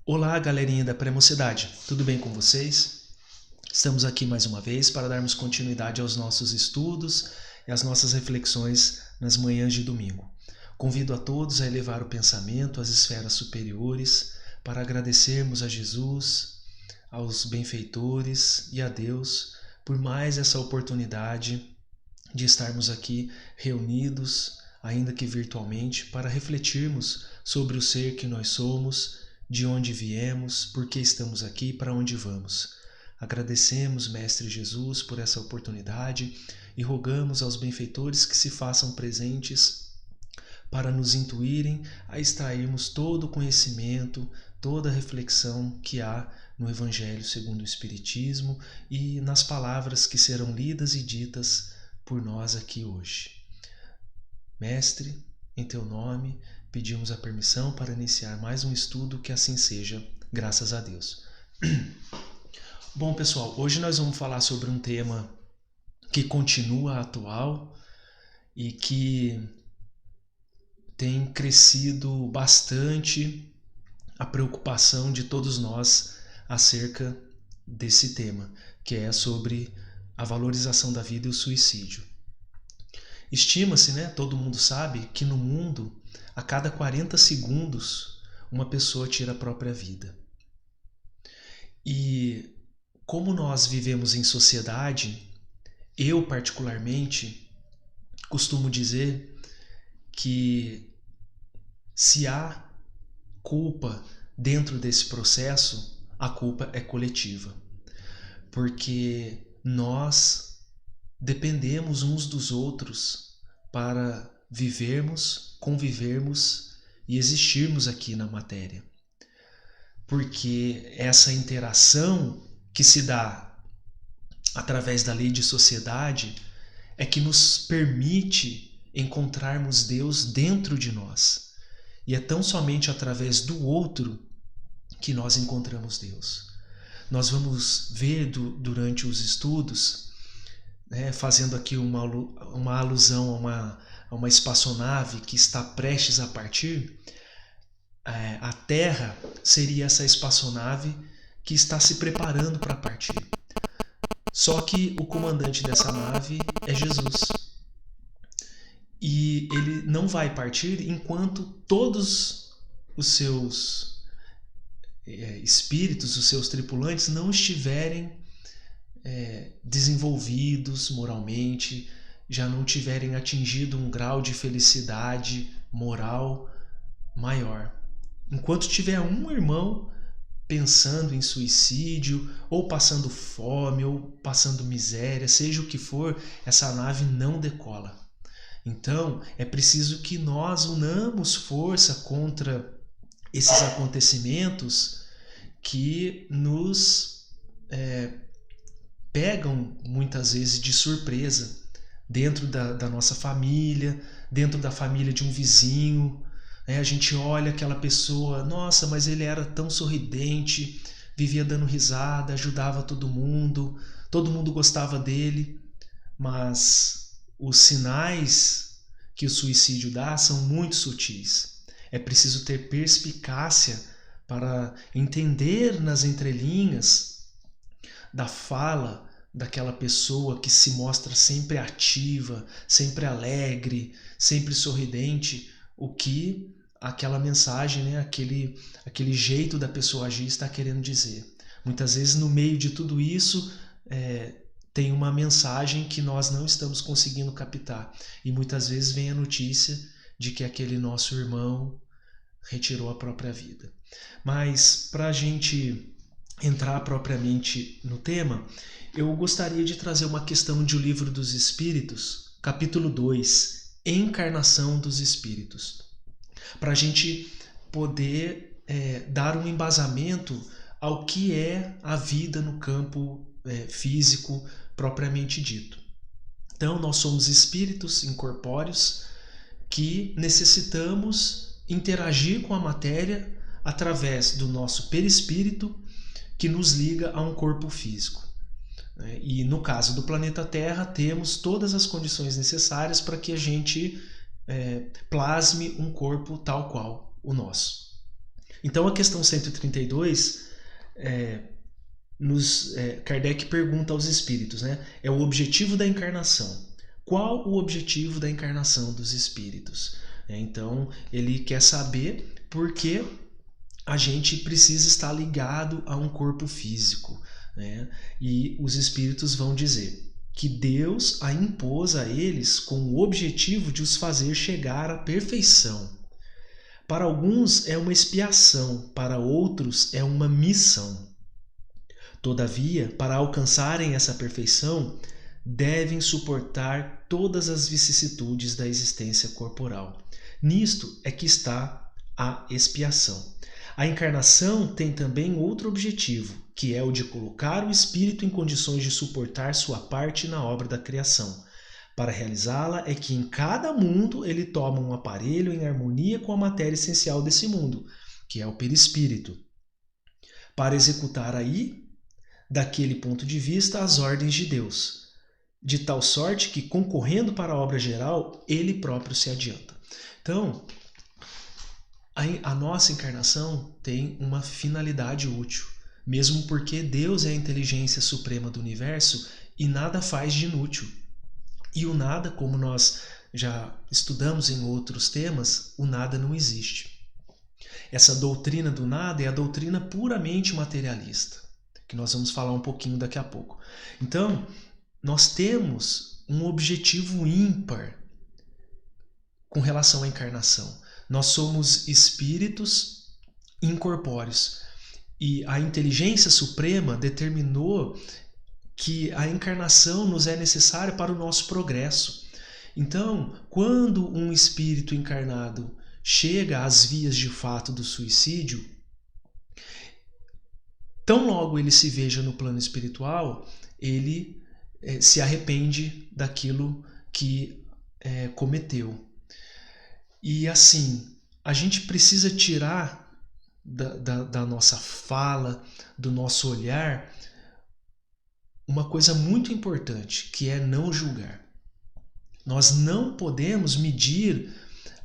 Olá, galerinha da Pré-Mocidade, tudo bem com vocês? Estamos aqui mais uma vez para darmos continuidade aos nossos estudos e às nossas reflexões nas manhãs de domingo. Convido a todos a elevar o pensamento às esferas superiores para agradecermos a Jesus, aos benfeitores e a Deus por mais essa oportunidade de estarmos aqui reunidos, ainda que virtualmente, para refletirmos sobre o ser que nós somos, de onde viemos, por que estamos aqui e para onde vamos. Agradecemos, Mestre Jesus, por essa oportunidade e rogamos aos benfeitores que se façam presentes para nos intuírem a extrairmos todo o conhecimento, toda a reflexão que há no Evangelho segundo o Espiritismo e nas palavras que serão lidas e ditas por nós aqui hoje. Mestre, em teu nome, pedimos a permissão para iniciar mais um estudo, que assim seja, graças a Deus. Bom, pessoal, hoje nós vamos falar sobre um tema que continua atual e que tem crescido bastante a preocupação de todos nós acerca desse tema, que é sobre a valorização da vida e o suicídio. Estima-se, todo mundo sabe, que no mundo, a cada 40 segundos, uma pessoa tira a própria vida. E como nós vivemos em sociedade, eu particularmente costumo dizer que se há culpa dentro desse processo, a culpa é coletiva. Porque nós dependemos uns dos outros para vivermos, convivermos e existirmos aqui na matéria. Porque essa interação que se dá através da lei de sociedade é que nos permite encontrarmos Deus dentro de nós. E é tão somente através do outro que nós encontramos Deus. Nós vamos ver durante os estudos, fazendo aqui uma alusão a uma espaçonave que está prestes a partir, a Terra seria essa espaçonave que está se preparando para partir. Só que o comandante dessa nave é Jesus. E ele não vai partir enquanto todos os seus espíritos, os seus tripulantes, não estiverem desenvolvidos moralmente, já não tiverem atingido um grau de felicidade moral maior. Enquanto tiver um irmão pensando em suicídio, ou passando fome, ou passando miséria, seja o que for, essa nave não decola. Então, é preciso que nós unamos força contra esses acontecimentos que nos pegam muitas vezes de surpresa dentro da nossa família, dentro da família de um vizinho. A gente olha aquela pessoa, nossa, mas ele era tão sorridente, vivia dando risada, ajudava todo mundo gostava dele, mas os sinais que o suicídio dá são muito sutis. É preciso ter perspicácia para entender nas entrelinhas da fala daquela pessoa que se mostra sempre ativa, sempre alegre, sempre sorridente, o que aquela mensagem, aquele jeito da pessoa agir está querendo dizer. Muitas vezes no meio de tudo isso tem uma mensagem que nós não estamos conseguindo captar, e muitas vezes vem a notícia de que aquele nosso irmão retirou a própria vida. Mas para a gente entrar propriamente no tema, eu gostaria de trazer uma questão de O Livro dos Espíritos, capítulo 2, Encarnação dos Espíritos, para a gente poder dar um embasamento ao que é a vida no campo físico propriamente dito. Então, nós somos espíritos incorpóreos que necessitamos interagir com a matéria através do nosso perispírito, que nos liga a um corpo físico. E no caso do planeta Terra, temos todas as condições necessárias para que a gente plasme um corpo tal qual o nosso. Então a questão 132, Kardec pergunta aos espíritos, né? É o objetivo da encarnação. Qual o objetivo da encarnação dos espíritos? Então ele quer saber por que a gente precisa estar ligado a um corpo físico, né? E os espíritos vão dizer que Deus a impôs a eles com o objetivo de os fazer chegar à perfeição. Para alguns é uma expiação, para outros é uma missão. Todavia, para alcançarem essa perfeição, devem suportar todas as vicissitudes da existência corporal. Nisto é que está a expiação. A encarnação tem também outro objetivo, que é o de colocar o espírito em condições de suportar sua parte na obra da criação. Para realizá-la é que em cada mundo ele toma um aparelho em harmonia com a matéria essencial desse mundo, que é o perispírito, para executar aí, daquele ponto de vista, as ordens de Deus, de tal sorte que, concorrendo para a obra geral, ele próprio se adianta. Então, a nossa encarnação tem uma finalidade útil, mesmo porque Deus é a inteligência suprema do universo e nada faz de inútil. E o nada, como nós já estudamos em outros temas, o nada não existe. Essa doutrina do nada é a doutrina puramente materialista, que nós vamos falar um pouquinho daqui a pouco. Então, nós temos um objetivo ímpar com relação à encarnação. Nós somos espíritos incorpóreos e a inteligência suprema determinou que a encarnação nos é necessária para o nosso progresso. Então, quando um espírito encarnado chega às vias de fato do suicídio, tão logo ele se veja no plano espiritual, ele se arrepende daquilo que cometeu. E assim, a gente precisa tirar da nossa fala, do nosso olhar, uma coisa muito importante, que é não julgar. Nós não podemos medir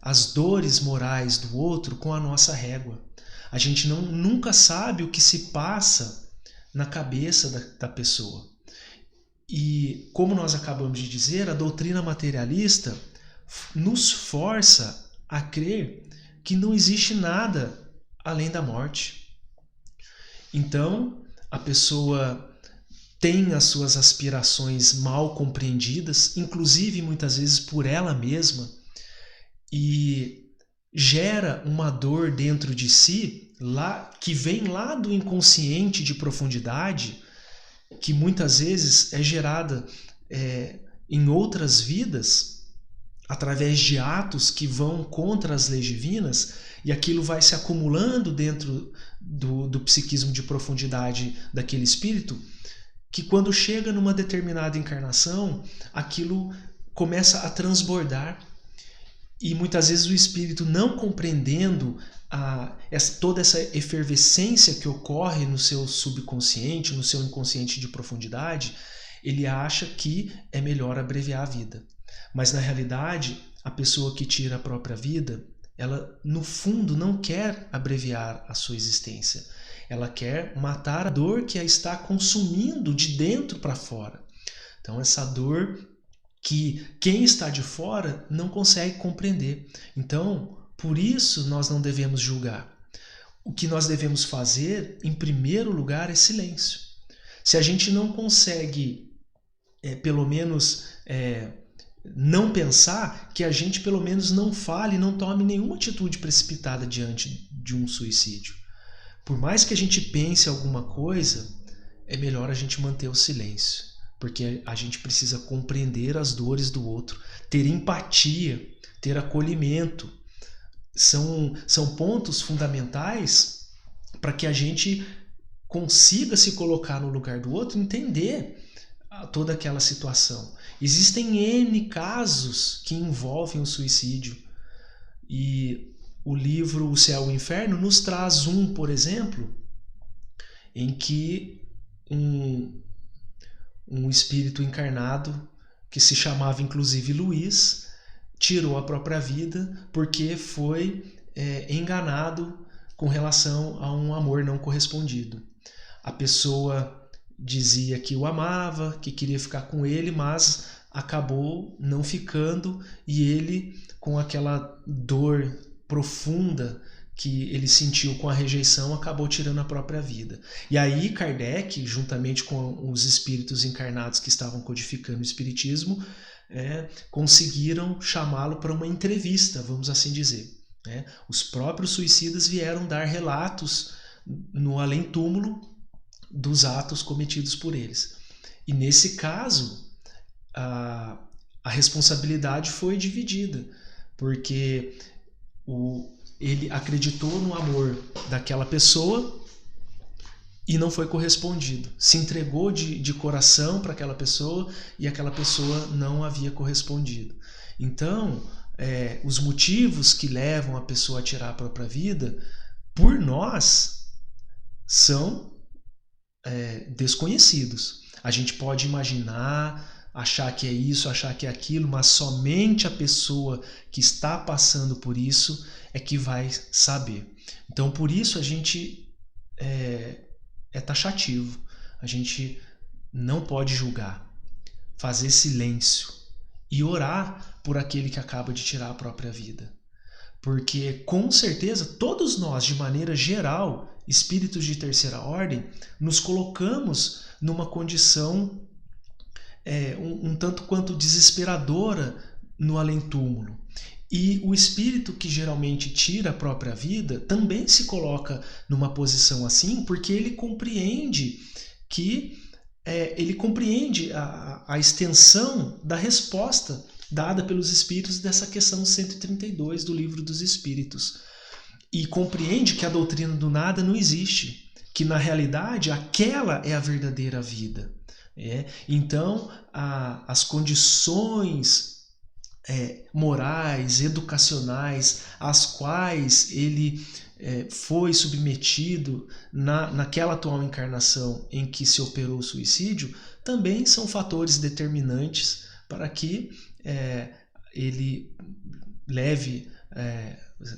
as dores morais do outro com a nossa régua. A gente nunca sabe o que se passa na cabeça da pessoa. E, como nós acabamos de dizer, a doutrina materialista nos força a crer que não existe nada além da morte. Então, a pessoa tem as suas aspirações mal compreendidas, inclusive muitas vezes por ela mesma, e gera uma dor dentro de si, que vem lá do inconsciente de profundidade, que muitas vezes é gerada em outras vidas, através de atos que vão contra as leis divinas, e aquilo vai se acumulando dentro do psiquismo de profundidade daquele espírito, que quando chega numa determinada encarnação, aquilo começa a transbordar. E muitas vezes o espírito, não compreendendo toda essa efervescência que ocorre no seu subconsciente, no seu inconsciente de profundidade, ele acha que é melhor abreviar a vida. Mas na realidade, a pessoa que tira a própria vida, ela no fundo não quer abreviar a sua existência. Ela quer matar a dor que a está consumindo de dentro para fora. Então essa dor que quem está de fora não consegue compreender. Então, por isso nós não devemos julgar. O que nós devemos fazer, em primeiro lugar, é silêncio. Se a gente não consegue, pelo menos, não pensar, que a gente pelo menos não fale, não tome nenhuma atitude precipitada diante de um suicídio. Por mais que a gente pense alguma coisa, é melhor a gente manter o silêncio, porque a gente precisa compreender as dores do outro, ter empatia, ter acolhimento. São pontos fundamentais para que a gente consiga se colocar no lugar do outro, entender toda aquela situação. Existem N casos que envolvem o suicídio, e o livro O Céu e o Inferno nos traz por exemplo, em que um espírito encarnado, que se chamava inclusive Luiz, tirou a própria vida porque foi enganado com relação a um amor não correspondido. A pessoa dizia que o amava, que queria ficar com ele, mas acabou não ficando, e ele, com aquela dor profunda que ele sentiu com a rejeição, acabou tirando a própria vida. E aí Kardec, juntamente com os espíritos encarnados que estavam codificando o espiritismo, conseguiram chamá-lo para uma entrevista, vamos assim dizer. Os próprios suicidas vieram dar relatos no além-túmulo dos atos cometidos por eles. E nesse caso, a responsabilidade foi dividida, porque ele acreditou no amor daquela pessoa e não foi correspondido. Se entregou de coração para aquela pessoa e aquela pessoa não havia correspondido. Então, os motivos que levam a pessoa a tirar a própria vida, por nós, são desconhecidos. A gente pode imaginar, achar que é isso, achar que é aquilo, mas somente a pessoa que está passando por isso é que vai saber. Então, por isso a gente é taxativo. A gente não pode julgar, fazer silêncio e orar por aquele que acaba de tirar a própria vida. Porque, com certeza, todos nós, de maneira geral, espíritos de terceira ordem, nos colocamos numa condição um tanto quanto desesperadora no além-túmulo. E o espírito que geralmente tira a própria vida também se coloca numa posição assim, porque ele compreende a extensão da resposta dada pelos espíritos dessa questão 132 do Livro dos Espíritos. E compreende que a doutrina do nada não existe, que na realidade aquela é a verdadeira vida. Então, as condições morais, educacionais, às quais ele foi submetido naquela atual encarnação em que se operou o suicídio, também são fatores determinantes para que ele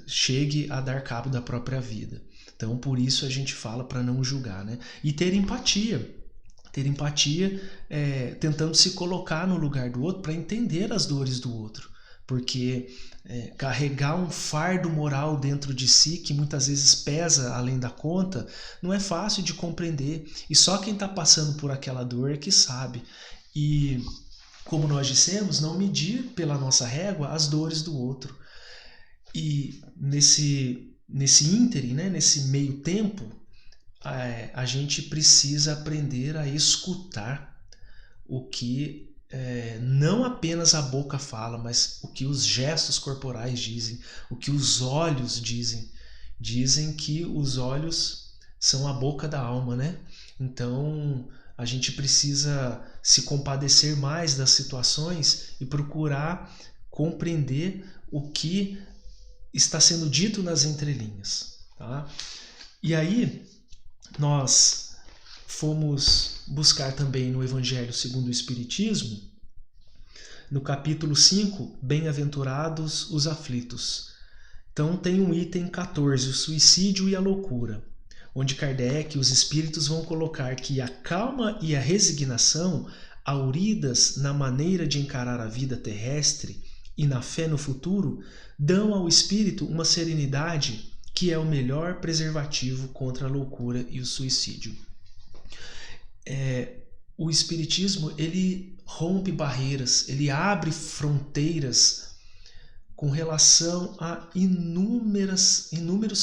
chegue a dar cabo da própria vida. Então, por isso a gente fala para não julgar, né? E ter empatia. Ter empatia tentando se colocar no lugar do outro para entender as dores do outro. Porque carregar um fardo moral dentro de si, que muitas vezes pesa além da conta, não é fácil de compreender. E só quem está passando por aquela dor é que sabe. E, como nós dissemos, não medir pela nossa régua as dores do outro. E nesse ínterim, né, nesse meio tempo, a gente precisa aprender a escutar o que não apenas a boca fala, mas o que os gestos corporais dizem, o que os olhos dizem. Dizem que os olhos são a boca da alma, né? Então, a gente precisa se compadecer mais das situações e procurar compreender o que está sendo dito nas entrelinhas. Tá? E aí, nós fomos buscar também no Evangelho segundo o Espiritismo, no capítulo 5, Bem-aventurados os aflitos. Então tem um item 14, o suicídio e a loucura, onde Kardec e os espíritos vão colocar que a calma e a resignação, auridas na maneira de encarar a vida terrestre e na fé no futuro, dão ao espírito uma serenidade que é o melhor preservativo contra a loucura e o suicídio. O espiritismo, ele rompe barreiras, ele abre fronteiras com relação a inúmeros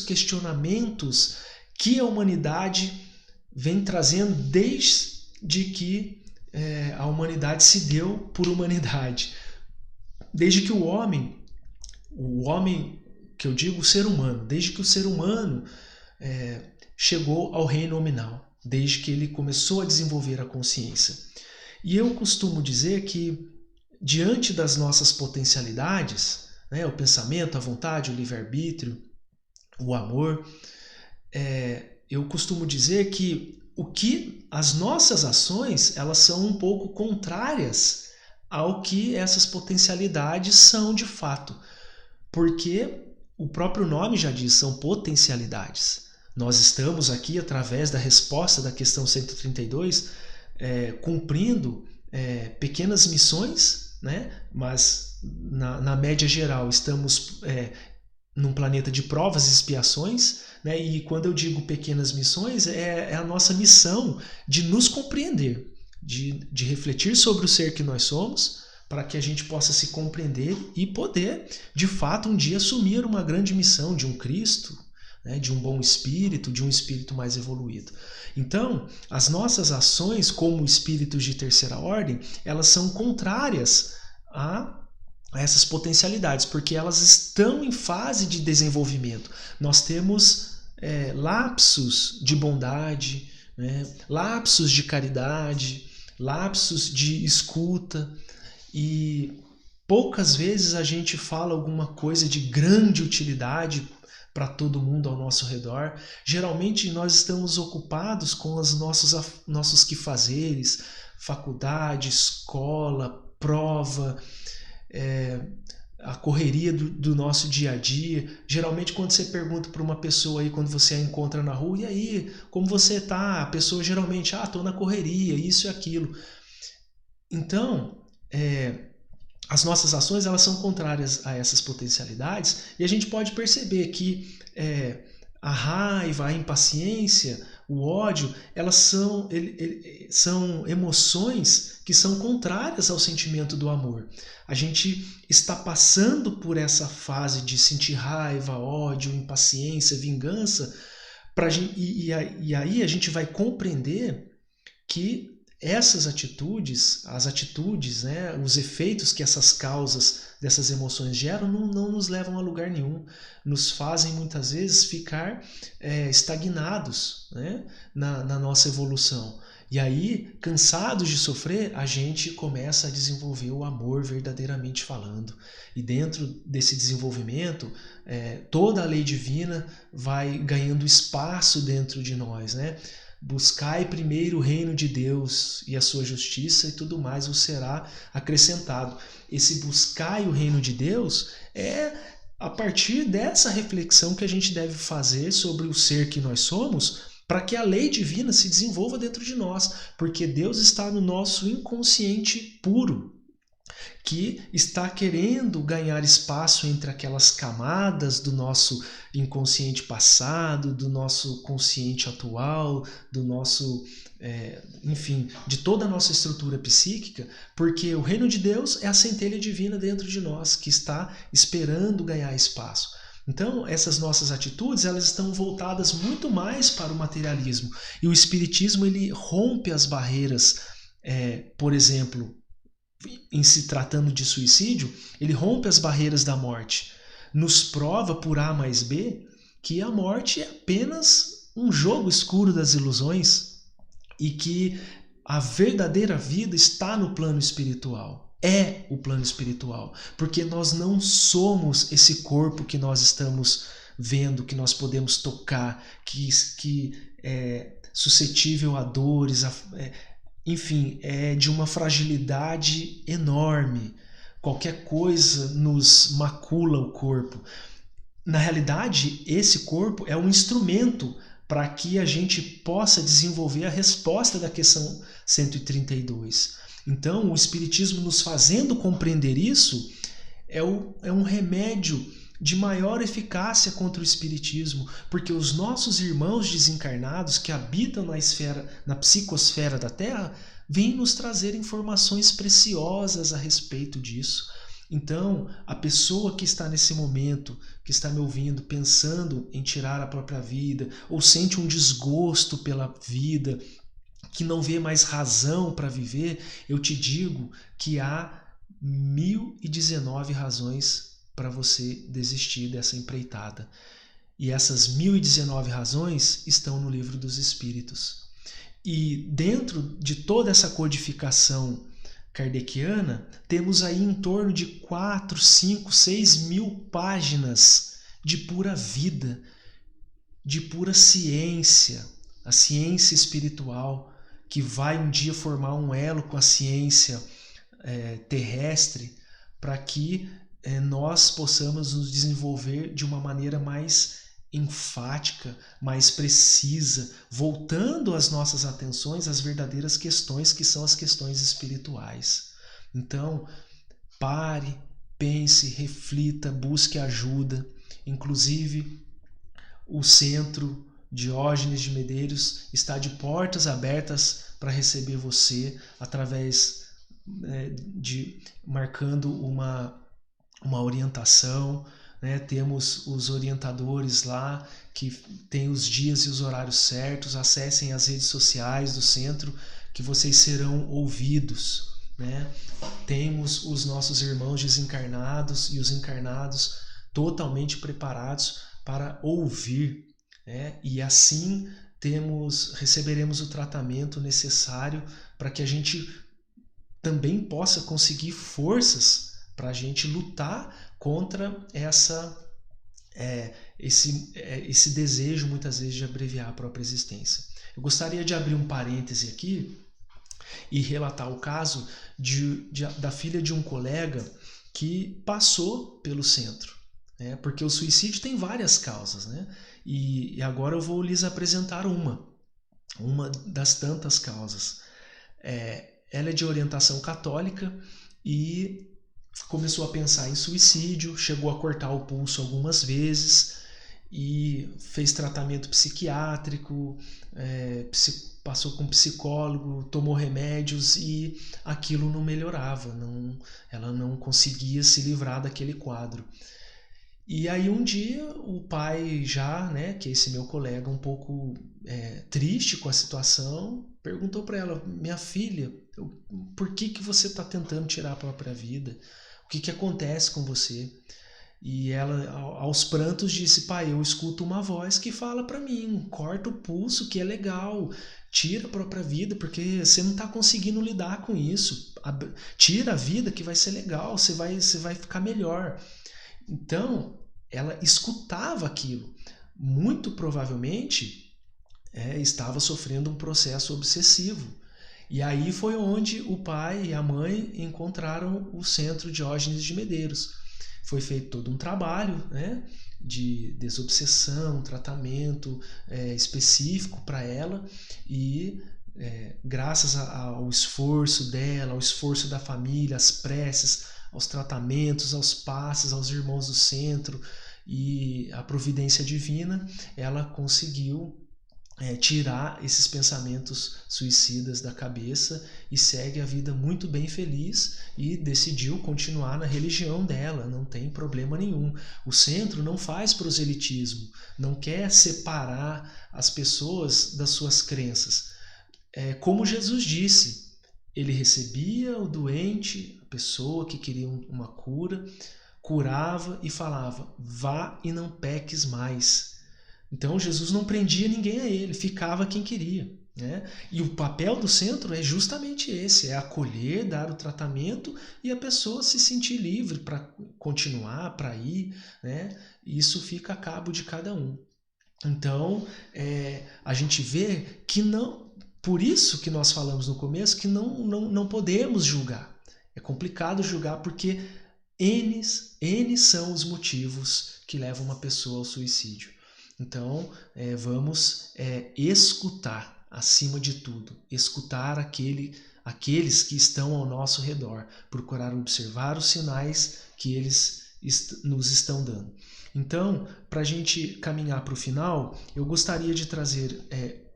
questionamentos que a humanidade vem trazendo desde que a humanidade se deu por humanidade. Desde que o homem que eu digo o ser humano, desde que o ser humano chegou ao reino nominal, desde que ele começou a desenvolver a consciência. E eu costumo dizer que, diante das nossas potencialidades, né, o pensamento, a vontade, o livre-arbítrio, o amor, eu costumo dizer que as nossas ações, elas são um pouco contrárias ao que essas potencialidades são de fato. Porque o próprio nome já diz, são potencialidades. Nós estamos aqui, através da resposta da questão 132, cumprindo pequenas missões, né? Mas na média geral estamos num planeta de provas e expiações, né? E quando eu digo pequenas missões, é a nossa missão de nos compreender, de refletir sobre o ser que nós somos, para que a gente possa se compreender e poder, de fato, um dia assumir uma grande missão de um Cristo, né, de um bom espírito, de um espírito mais evoluído. Então, as nossas ações como espíritos de terceira ordem, elas são contrárias a essas potencialidades, porque elas estão em fase de desenvolvimento. Nós temos lapsos de bondade, né, lapsos de caridade, lapsos de escuta, e poucas vezes a gente fala alguma coisa de grande utilidade para todo mundo ao nosso redor. Geralmente nós estamos ocupados com os nossos quefazeres, faculdade, escola, prova, a correria do nosso dia a dia. Geralmente quando você pergunta para uma pessoa aí, quando você a encontra na rua, e aí, como você tá? A pessoa geralmente, tô na correria, isso e aquilo. Então, as nossas ações, elas são contrárias a essas potencialidades, e a gente pode perceber que a raiva, a impaciência, o ódio, elas são emoções que são contrárias ao sentimento do amor. A gente está passando por essa fase de sentir raiva, ódio, impaciência, vingança, e aí a gente vai compreender que essas atitudes, as atitudes, né, os efeitos que essas causas dessas emoções geram não nos levam a lugar nenhum, nos fazem muitas vezes ficar estagnados, né, na nossa evolução. E aí, cansados de sofrer, a gente começa a desenvolver o amor verdadeiramente falando. E dentro desse desenvolvimento, toda a lei divina vai ganhando espaço dentro de nós, né? Buscai primeiro o reino de Deus e a sua justiça, e tudo mais vos será acrescentado. Esse buscai o reino de Deus é a partir dessa reflexão que a gente deve fazer sobre o ser que nós somos, para que a lei divina se desenvolva dentro de nós, porque Deus está no nosso inconsciente puro, que está querendo ganhar espaço entre aquelas camadas do nosso inconsciente passado, do nosso consciente atual, do nosso, enfim, de toda a nossa estrutura psíquica, porque o reino de Deus é a centelha divina dentro de nós, que está esperando ganhar espaço. Então, essas nossas atitudes, elas estão voltadas muito mais para o materialismo. E o espiritismo, ele rompe as barreiras, por exemplo, em se tratando de suicídio, ele rompe as barreiras da morte. Nos prova por A mais B que a morte é apenas um jogo escuro das ilusões e que a verdadeira vida está no plano espiritual. É o plano espiritual, porque nós não somos esse corpo que nós estamos vendo, que nós podemos tocar, que é suscetível a dores, enfim, é de uma fragilidade enorme. Qualquer coisa nos macula o corpo. Na realidade, esse corpo é um instrumento para que a gente possa desenvolver a resposta da questão 132. Então, o Espiritismo nos fazendo compreender isso é um remédio de maior eficácia contra o espiritismo, porque os nossos irmãos desencarnados que habitam na psicosfera da Terra, vêm nos trazer informações preciosas a respeito disso. Então, a pessoa que está nesse momento, que está me ouvindo, pensando em tirar a própria vida, ou sente um desgosto pela vida, que não vê mais razão para viver, eu te digo que há 1019 razões para você desistir dessa empreitada. E essas 1019 razões estão no Livro dos Espíritos. E dentro de toda essa codificação kardeciana, temos aí em torno de 4, 5, 6 mil páginas de pura vida, de pura ciência, a ciência espiritual, que vai um dia formar um elo com a ciência terrestre, para que nós possamos nos desenvolver de uma maneira mais enfática, mais precisa, voltando as nossas atenções às verdadeiras questões, que são as questões espirituais. Então, pare, pense, reflita, busque ajuda. Inclusive, o Centro Diógenes de Medeiros está de portas abertas para receber você, através de marcando uma orientação, né? Temos os orientadores lá que têm os dias e os horários certos. Acessem as redes sociais do centro que vocês serão ouvidos, né? Temos os nossos irmãos desencarnados e os encarnados totalmente preparados para ouvir, né? E assim receberemos o tratamento necessário para que a gente também possa conseguir forças para a gente lutar contra esse desejo, muitas vezes, de abreviar a própria existência. Eu gostaria de abrir um parêntese aqui e relatar o caso da filha de um colega que passou pelo centro, né? Porque o suicídio tem várias causas, né? E agora eu vou lhes apresentar uma das tantas causas. Ela é de orientação católica e começou a pensar em suicídio, chegou a cortar o pulso algumas vezes e fez tratamento psiquiátrico, passou com psicólogo, tomou remédios e aquilo não melhorava, ela não conseguia se livrar daquele quadro. E aí um dia o pai já, né, que é esse meu colega, um pouco triste com a situação, perguntou para ela: minha filha, por que você está tentando tirar a própria vida? O que acontece com você? E ela, aos prantos, disse: pai, eu escuto uma voz que fala para mim, corta o pulso, que é legal, tira a própria vida, porque você não está conseguindo lidar com isso, tira a vida que vai ser legal, você vai ficar melhor. Então, ela escutava aquilo. Muito provavelmente estava sofrendo um processo obsessivo. E aí foi onde o pai e a mãe encontraram o Centro Diógenes de Medeiros. Foi feito todo um trabalho, né, de desobsessão, tratamento específico para ela, e graças ao esforço dela, ao esforço da família, às preces, aos tratamentos, aos passes, aos irmãos do centro e à providência divina, ela conseguiu tirar esses pensamentos suicidas da cabeça e segue a vida muito bem feliz e decidiu continuar na religião dela, não tem problema nenhum. O centro não faz proselitismo, não quer separar as pessoas das suas crenças. Como Jesus disse, ele recebia o doente, a pessoa que queria uma cura, curava e falava: vá e não peques mais. Então Jesus não prendia ninguém a ele, ficava quem queria, né? E o papel do centro é justamente esse, é acolher, dar o tratamento e a pessoa se sentir livre para continuar, para ir, né? E isso fica a cabo de cada um. Então a gente vê que não, por isso que nós falamos no começo que não podemos julgar. É complicado julgar porque N são os motivos que levam uma pessoa ao suicídio. Então, vamos escutar, acima de tudo, escutar aqueles que estão ao nosso redor, procurar observar os sinais que eles nos estão dando. Então, para a gente caminhar para o final, eu gostaria de trazer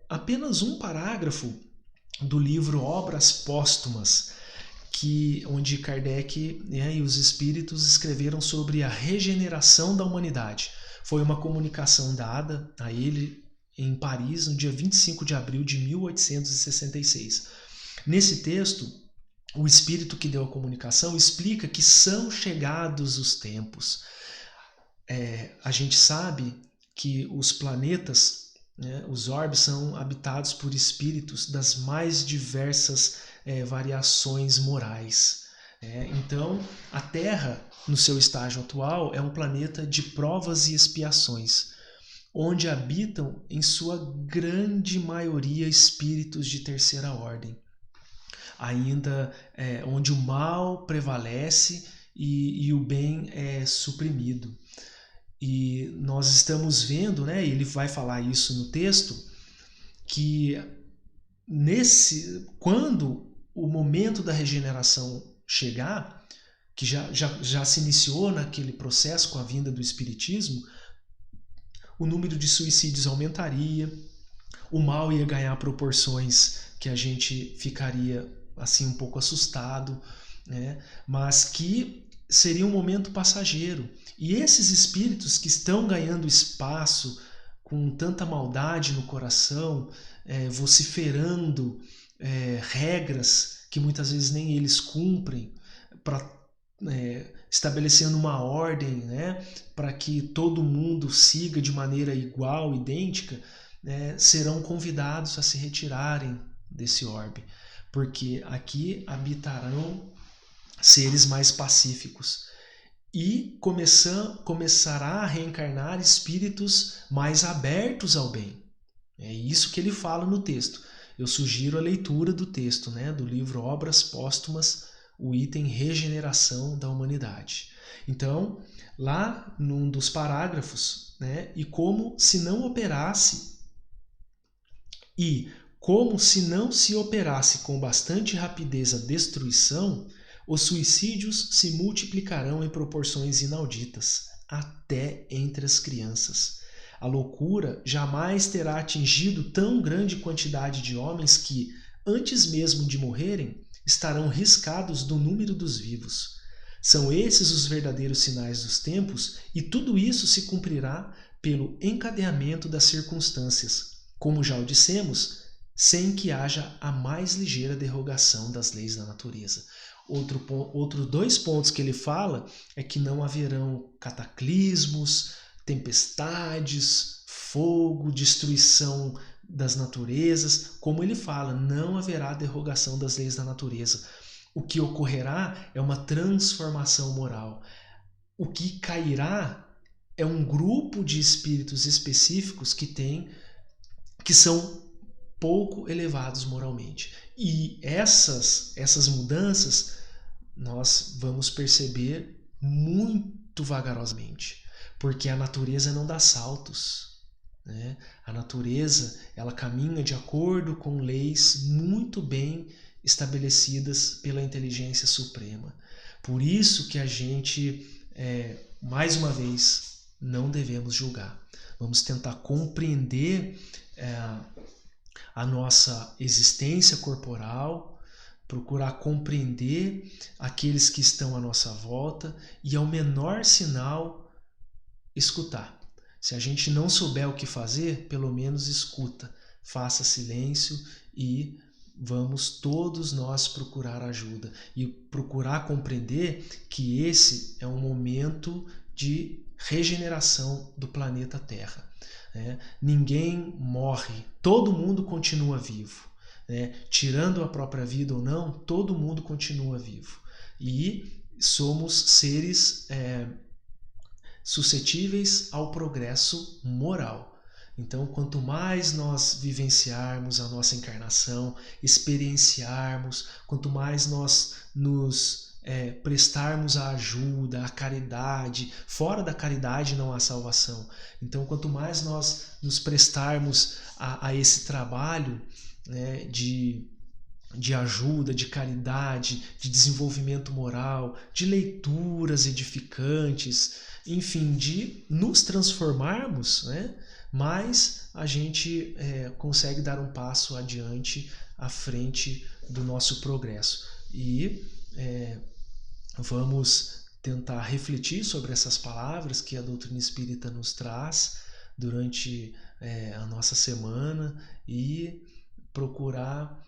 apenas um parágrafo do livro Obras Póstumas, onde Kardec e os espíritos escreveram sobre a regeneração da humanidade. Foi uma comunicação dada a ele em Paris no dia 25 de abril de 1866. Nesse texto, o espírito que deu a comunicação explica que são chegados os tempos. A gente sabe que os planetas, né, os orbes, são habitados por espíritos das mais diversas variações morais. Então, a Terra, no seu estágio atual, é um planeta de provas e expiações, onde habitam, em sua grande maioria, espíritos de terceira ordem. Ainda onde o mal prevalece e o bem é suprimido. E nós estamos vendo, né, ele vai falar isso no texto, que quando o momento da regeneração chegar, que já se iniciou naquele processo com a vinda do Espiritismo, o número de suicídios aumentaria, o mal ia ganhar proporções que a gente ficaria assim um pouco assustado, né? Mas que seria um momento passageiro. E esses espíritos que estão ganhando espaço com tanta maldade no coração, vociferando regras que muitas vezes nem eles cumprem, estabelecendo uma ordem, né, para que todo mundo siga de maneira igual, idêntica, serão convidados a se retirarem desse orbe, porque aqui habitarão seres mais pacíficos e começará a reencarnar espíritos mais abertos ao bem. É isso que ele fala no texto. Eu sugiro a leitura do texto, né, do livro Obras Póstumas, o item Regeneração da Humanidade. Então, lá num dos parágrafos, né, e como se não se operasse com bastante rapidez a destruição, os suicídios se multiplicarão em proporções inauditas, até entre as crianças. A loucura jamais terá atingido tão grande quantidade de homens que, antes mesmo de morrerem, estarão riscados do número dos vivos. São esses os verdadeiros sinais dos tempos, e tudo isso se cumprirá pelo encadeamento das circunstâncias, como já o dissemos, sem que haja a mais ligeira derrogação das leis da natureza. Outros 2 pontos que ele fala é que não haverão cataclismos, tempestades, fogo, destruição das naturezas. Como ele fala, não haverá derrogação das leis da natureza. O que ocorrerá é uma transformação moral. O que cairá é um grupo de espíritos específicos que são pouco elevados moralmente. E essas mudanças nós vamos perceber muito vagarosamente, porque a natureza não dá saltos, né? A natureza ela caminha de acordo com leis muito bem estabelecidas pela inteligência suprema. Por isso que a gente, mais uma vez, não devemos julgar. Vamos tentar compreender a nossa existência corporal, procurar compreender aqueles que estão à nossa volta e, ao menor sinal, escutar. Se a gente não souber o que fazer, pelo menos escuta, faça silêncio e vamos todos nós procurar ajuda e procurar compreender que esse é um momento de regeneração do planeta Terra. Ninguém morre, todo mundo continua vivo. Tirando a própria vida ou não, todo mundo continua vivo. E somos seres suscetíveis ao progresso moral. Então, quanto mais nós vivenciarmos a nossa encarnação, experienciarmos, quanto mais nós nos prestarmos a ajuda, a caridade, fora da caridade não há salvação. Então, quanto mais nós nos prestarmos a esse trabalho, né, de ajuda, de caridade, de desenvolvimento moral, de leituras edificantes, enfim, de nos transformarmos, né, mais a gente consegue dar um passo adiante à frente do nosso progresso. E vamos tentar refletir sobre essas palavras que a doutrina espírita nos traz durante a nossa semana e procurar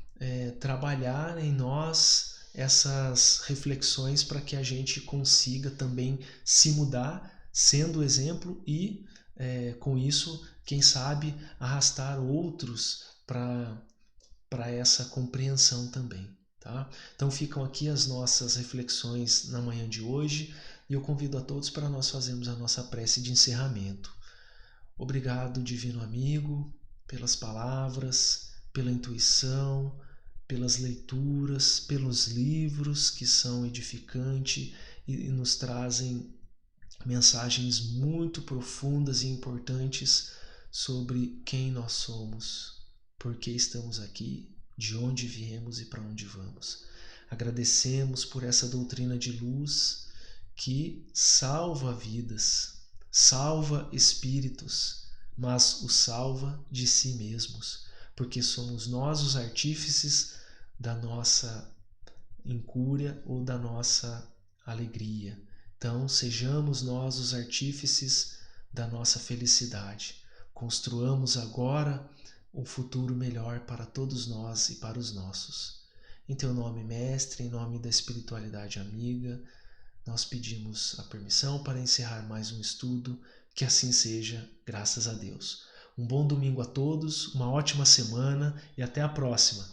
trabalhar em nós essas reflexões para que a gente consiga também se mudar, sendo exemplo e, com isso, quem sabe, arrastar outros para essa compreensão também. Tá? Então ficam aqui as nossas reflexões na manhã de hoje e eu convido a todos para nós fazermos a nossa prece de encerramento. Obrigado, divino amigo, pelas palavras, pela intuição, pelas leituras, pelos livros que são edificantes e nos trazem mensagens muito profundas e importantes sobre quem nós somos, por que estamos aqui, de onde viemos e para onde vamos. Agradecemos por essa doutrina de luz que salva vidas, salva espíritos, mas os salva de si mesmos, porque somos nós os artífices da nossa incúria ou da nossa alegria. Então, sejamos nós os artífices da nossa felicidade. Construamos agora um futuro melhor para todos nós e para os nossos. Em teu nome, Mestre, em nome da espiritualidade amiga, nós pedimos a permissão para encerrar mais um estudo. Que assim seja, graças a Deus. Um bom domingo a todos, uma ótima semana e até a próxima.